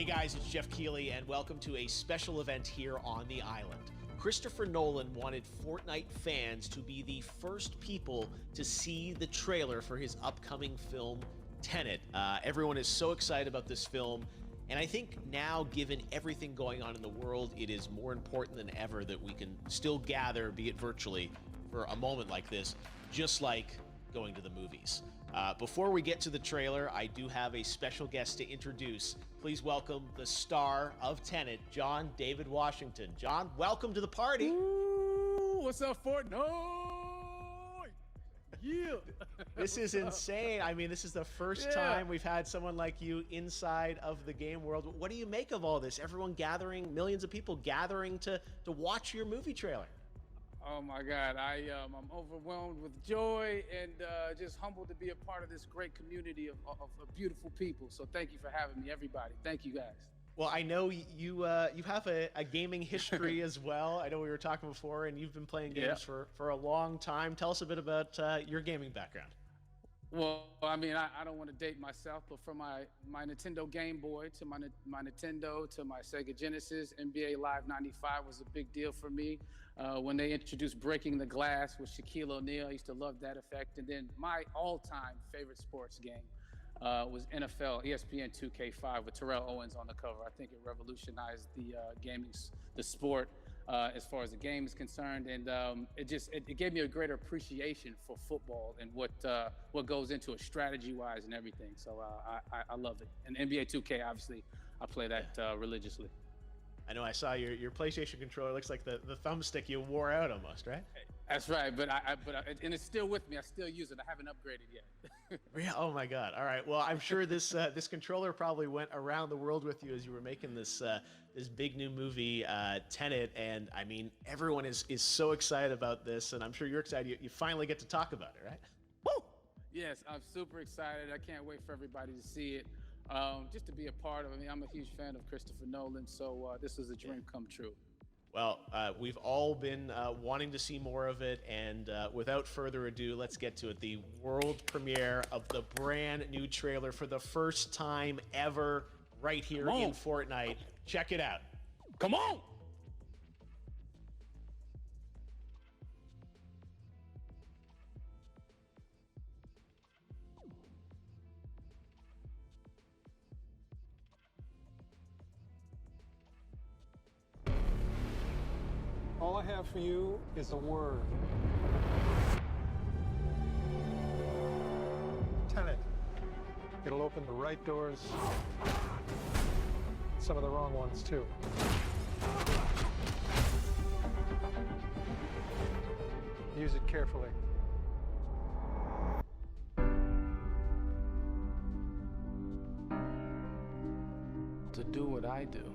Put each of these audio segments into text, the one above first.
Hey guys, it's Jeff Keighley, and welcome to a special event here on the island. Christopher Nolan wanted Fortnite fans to be the first people to see the trailer for his upcoming film, Tenet. Everyone is so excited about this film, and I think now, given everything going on in the world, it is more important than ever that we can still gather, be it virtually, for a moment like this, just like going to the movies. Before we get to the trailer, I do have a special guest to introduce. Please welcome the star of Tenet, John David Washington. John, welcome to the party. Ooh, what's up, Fortnite? Yeah. This is insane. I mean, this is the first time we've had someone like you inside of the game world. What do you make of all this? Everyone gathering, millions of people gathering to watch your movie trailer. Oh my God, I'm overwhelmed with joy and just humbled to be a part of this great community of beautiful people. So thank you for having me, everybody. Thank you, guys. Well, I know you have a gaming history as well. I know we were talking before, and you've been playing games for a long time. Tell us a bit about your gaming background. Well, I mean, I don't want to date myself, but from my Nintendo Game Boy to my Nintendo to my Sega Genesis, NBA Live 95 was a big deal for me. When they introduced Breaking the Glass with Shaquille O'Neal, I used to love that effect. And then my all-time favorite sports game was NFL ESPN 2K5 with Terrell Owens on the cover. I think it revolutionized the the sport as far as the game is concerned, and it gave me a greater appreciation for football and what goes into it strategy-wise and everything. So I love it. And NBA 2K, obviously, I play that religiously. I know I saw your PlayStation controller. Looks like the thumbstick you wore out almost, right? That's right, but and it's still with me. I still use it. I haven't upgraded yet. Yeah. Oh my God. All right. Well, I'm sure this controller probably went around the world with you as you were making this big new movie, Tenet. And I mean, everyone is so excited about this, and I'm sure you're excited. You finally get to talk about it, right? Woo! Yes, I'm super excited. I can't wait for everybody to see it. Just to be a part of it. I mean, I'm a huge fan of Christopher Nolan, so this is a dream come true. Well, we've all been wanting to see more of it, and without further ado, let's get to it. The world premiere of the brand new trailer for the first time ever right here in Fortnite. Check it out. Come on! All I have for you is a word. Tenet. It'll open the right doors, some of the wrong ones too. Use it carefully. To do what I do,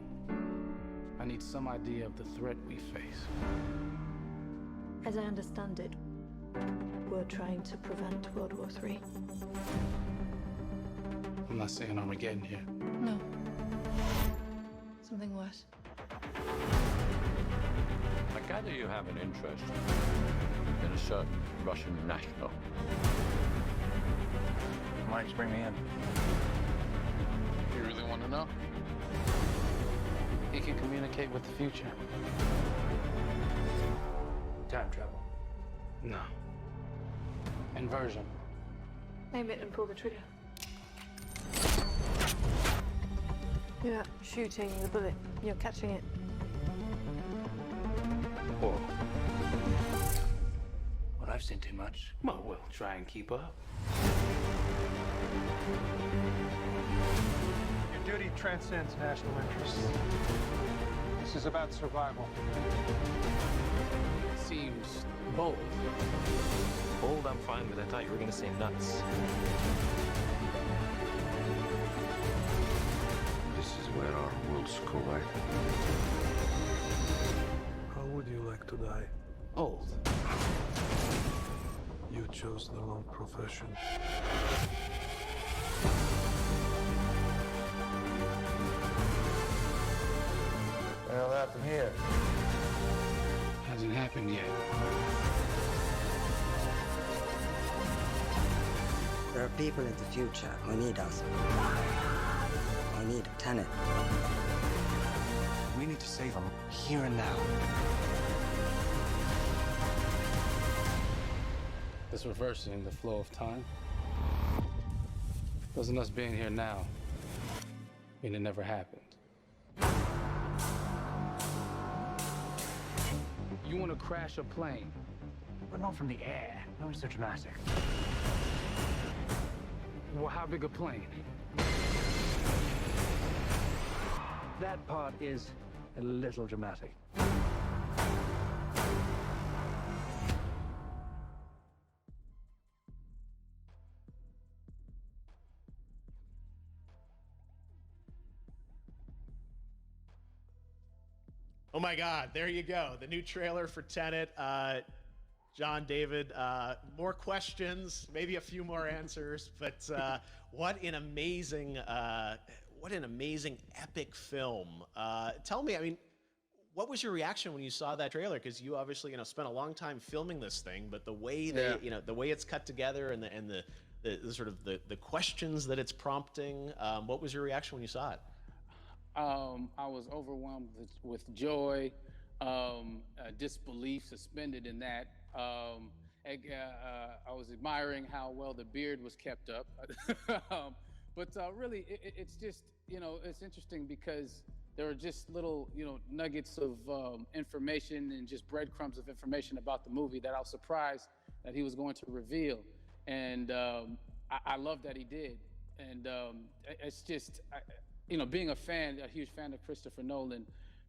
I need some idea of the threat we face. As I understand it, we're trying to prevent World War III. I'm not saying Armageddon here. No. Something worse. I gather you have an interest in a certain Russian national. Mike's bring me in. You really want to know? He can communicate with the future. Time travel. No. Inversion. Aim it and pull the trigger. You're not shooting the bullet, you're catching it. Whoa. Well, I've seen too much. Well, we'll try and keep up. Your duty transcends national interests. This is about survival. It seems bold. Bold, I'm fine, but I thought you were going to say nuts. This is where our worlds collide. How would you like to die? Old. You chose the wrong profession. What the hell happened here? Hasn't happened yet. There are people in the future who need us. I need of Tenet. We need to save him here and now. This reversing the flow of time doesn't us being here now mean it never happened. You want to crash a plane, But not from the air. No, it's so dramatic. well, how big a plane? That part is a little dramatic. Oh my God, there you go. The new trailer for Tenet. John, David, more questions, maybe a few more answers, but what an amazing epic film. Tell me, I mean, what was your reaction when you saw that trailer? Because you obviously, spent a long time filming this thing, but the way the way it's cut together and the sort of the questions that it's prompting, what was your reaction when you saw it? I was overwhelmed with joy, disbelief suspended in that. I was admiring how well the beard was kept up. But really, it's just, it's interesting because there are just little, nuggets of information and just breadcrumbs of information about the movie that I was surprised that he was going to reveal. And I love that he did. And it's just, being a huge fan of Christopher Nolan,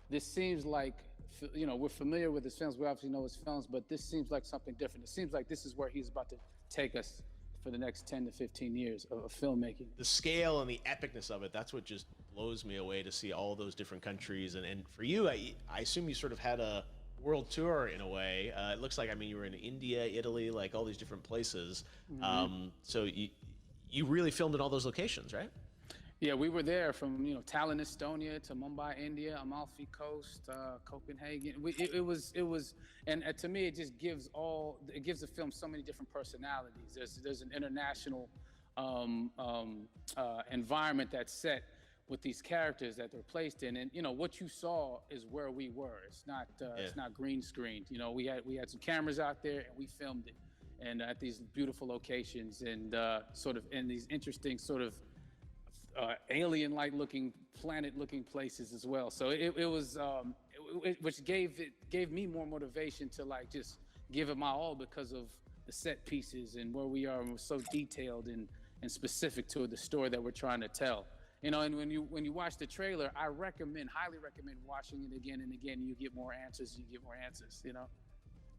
this seems like, we're familiar with his films. We obviously know his films, but this seems like something different. It seems like this is where he's about to take us for the next 10 to 15 years of filmmaking. The scale and the epicness of it, that's what just blows me away, to see all those different countries. And for you, I assume you sort of had a world tour in a way. It looks like, you were in India, Italy, like all these different places. Mm-hmm. So you really filmed in all those locations, right? Yeah, we were there from Tallinn, Estonia, to Mumbai, India, Amalfi Coast, Copenhagen. It was, and to me, it just gives the film so many different personalities. There's an international environment that's set with these characters that they're placed in, and what you saw is where we were. It's not green screened. We had some cameras out there and we filmed it, and at these beautiful locations and sort of in these interesting sort of alien-like looking, planet-looking places as well. So it was, which gave me more motivation to just give it my all because of the set pieces and where we are, and we're so detailed and specific to the story that we're trying to tell. And when you watch the trailer, I highly recommend watching it again and again. You get more answers.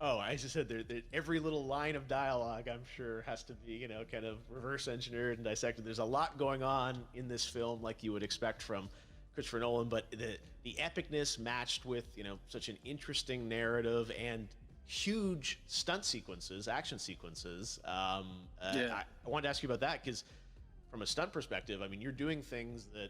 Oh, I just said that every little line of dialogue, I'm sure, has to be, kind of reverse engineered and dissected. There's a lot going on in this film, like you would expect from Christopher Nolan, but the epicness matched with, such an interesting narrative and huge stunt sequences, action sequences. I wanted to ask you about that because from a stunt perspective, you're doing things that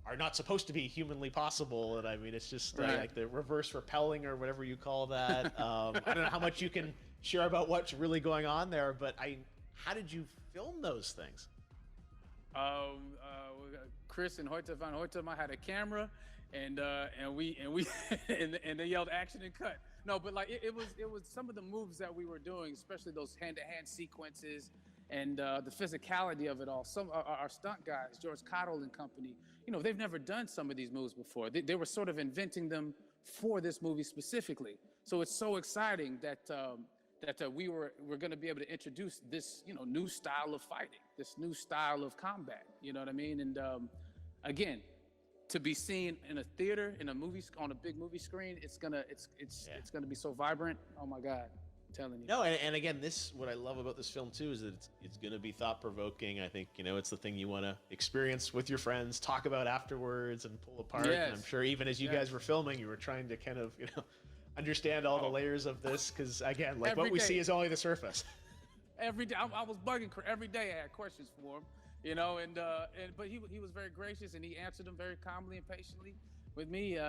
are not supposed to be humanly possible, and it's just like the reverse rappelling or whatever you call that. I don't know how much you can share about what's really going on there, but how did you film those things? Chris and Hoyte van Hoytema had a camera, and they yelled action and cut. No, but it was some of the moves that we were doing, especially those hand-to-hand sequences. And the physicality of it all. Some our stunt guys, George Cottle and company, they've never done some of these moves before. They were sort of inventing them for this movie specifically. So it's so exciting that we're going to be able to introduce this new style of fighting, this new style of combat. You know what I mean? And again, to be seen in a theater, in a movie, on a big movie screen, it's gonna be so vibrant. Oh my God. Telling you. No, and again, what I love about this film too is that it's going to be thought-provoking. I think it's the thing you want to experience with your friends, talk about afterwards, and pull apart. Yes. And I'm sure even as you guys were filming, you were trying to kind of understand all the layers of this, because again, what we see is only the surface. Every day, I was bugging every day. I had questions for him, but he was very gracious and he answered them very calmly and patiently with me.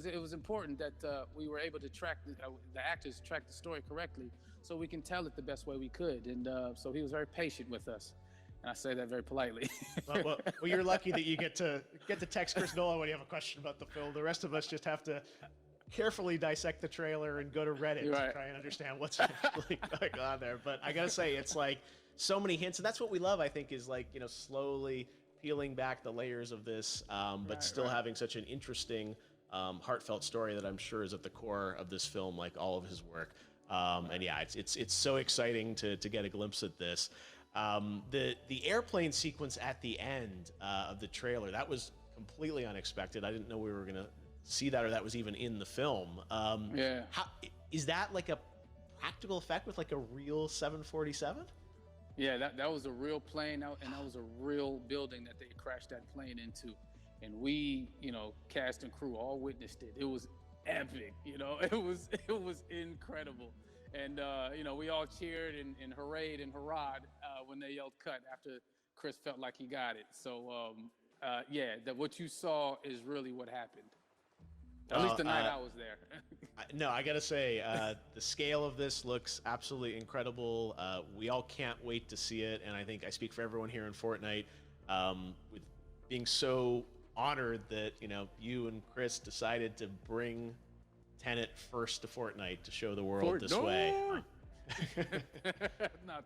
It was important that we were able to track the actors track the story correctly, so we can tell it the best way we could. And so he was very patient with us. And I say that very politely. Well, you're lucky that you get to text Chris Nolan when you have a question about the film. The rest of us just have to carefully dissect the trailer and go to Reddit to try and understand what's really going on there. But I gotta say, it's like so many hints, and that's what we love. I think is like, you know, slowly peeling back the layers of this, but still having such an interesting, heartfelt story that I'm sure is at the core of this film, like all of his work. And yeah, it's so exciting to get a glimpse at this. The airplane sequence at the end of the trailer, that was completely unexpected. I didn't know we were gonna see that, or that was even in the film. Yeah. How, is that like a practical effect with like a real 747? Yeah, that was a real plane, and that was a real building that they crashed that plane into. And we, you know, cast and crew all witnessed it. It was epic, you know, it was incredible. And, you know, we all cheered and hurrayed and hurrahed when they yelled cut after Chris felt like he got it. So, yeah, what you saw is really what happened. At least the night I was there. No, I gotta say, the scale of this looks absolutely incredible. We all can't wait to see it, and I think I speak for everyone here in Fortnite, with being so honored that, you know, you and Chris decided to bring Tenet first to Fortnite to show the world this way.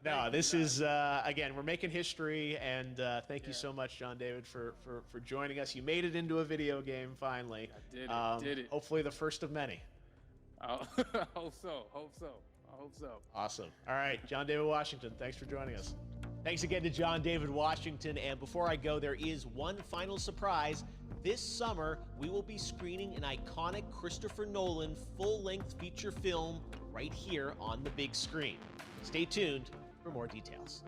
No, this is again, we're making history, and thank you so much, John David, for joining us. You made it into a video game finally. I did it. Hopefully the first of many. I hope so. Awesome. All right, John David Washington, thanks for joining us. Thanks again to John David Washington. And before I go, there is one final surprise. This summer, we will be screening an iconic Christopher Nolan full-length feature film right here on the big screen. Stay tuned for more details.